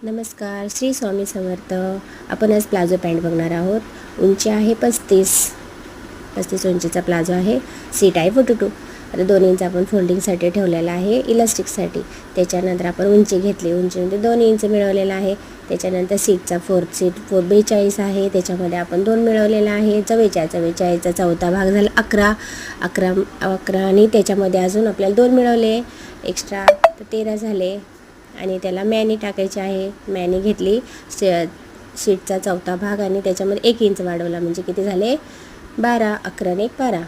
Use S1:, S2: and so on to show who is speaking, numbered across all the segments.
S1: नमस्कार, श्री स्वामी समर्थ. आपण आज प्लाझो पॅन्ट बघणार आहोत. उंची आहे 35 उंचीचा प्लाझो आहे. सीट आहे 42. आता 2 इंच आपण फोल्डिंगसाठी ठेवलेला आहे, इलास्टिकसाठी. त्याच्यानंतर आपण उंची घेतली, उंचीमध्ये 2 इंच मिळवलेला आहे. त्याच्यानंतर सीटचा फोर्थ सीट 42 आहे, त्याच्यामध्ये आपण 2 मिळवलेला आहे. 44चा चौथा भाग झाला 11 आणि त्याच्यामध्ये अजून आपल्याला 2 मिळवले एक्स्ट्रा, तर 13 झाले. आणि त्याला मॅनी टाकायची आहे. मॅनी घेतली, शीटचा चौथा भाग आणि त्याच्यामध्ये 1 इंच वाढवला, म्हणजे किती झाले 12. 11 आणि 1 12.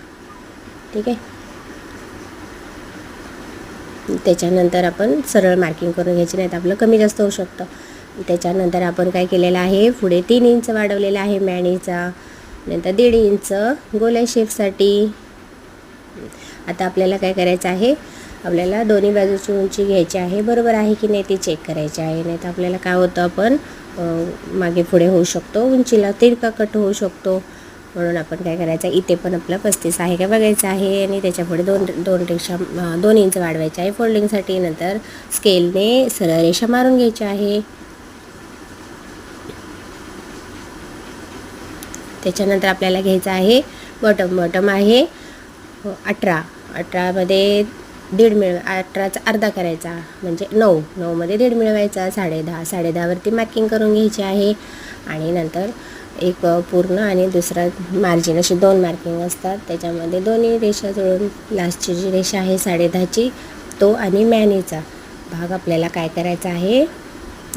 S1: ठीक आहे. त्याच्यानंतर आपण सरळ मार्किंग करून घ्यायची, नाही तर आपलं कमी जास्त होऊ शकतं. त्याच्यानंतर आपण काय केलेलं आहे, पुढे 3 इंच वाढवलेला आहे मॅनीचा, नंतर 1.5 इंच गोलाई शेपसाठी. आता आपल्याला काय करायचं आहे, आपल्याला दोन्ही बाजूची उंची घ्यायची आहे, बरोबर आहे की नाही ते चेक करायचे आहे. नाही तर आपल्याला काय होतं, आपण मागे पुढे होऊ शकतो, उंचीला तिरका कट होऊ शकतो. म्हणून आपण काय करायचं, इथे पण आपलं 35 आहे का बघायचं आहे आणि त्याच्यापुढे 2 इंच वाढवायचे आहे फोल्डिंगसाठी. नंतर स्केलने सरळ रेषा मारून घ्यायची आहे. त्याच्यानंतर आपल्याला घ्यायचं आहे बॉटम आहे 18मध्ये 18चा अर्धा करायचा, म्हणजे 9मध्ये 1.5 मिळवायचा. 10.5 वरती मार्किंग करून घ्यायची आहे. आणि नंतर एक पूर्ण आणि दुसरा मार्जिन, अशी 2 मार्किंग असतात. त्याच्यामध्ये दोन्ही रेषा जोडून लास्टची जी रेषा आहे 10.5ची, तो आणि मॅनीचा भाग आपल्याला काय करायचा आहे,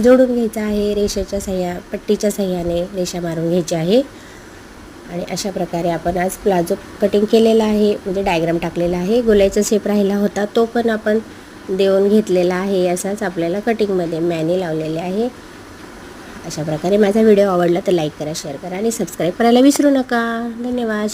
S1: जोडून घ्यायचा आहे. पट्टीच्या सहाय्याने रेषा मारून घ्यायची आहे. आणि अशा प्रकारे आपण आज प्लाझो कटिंग केलेला आहे, म्हणजे डायग्राम टाकलेला आहे. गोलाईचा शेप राहिला होता, तो पण आपण देऊन घेतलेला आहे. असाच आपल्याला कटिंगमध्ये मॅनी लावलेले आहे. अशा प्रकारे माझा व्हिडिओ आवडला तर लाईक करा, शेअर करा आणि सबस्क्राईब करायला विसरू नका. धन्यवाद.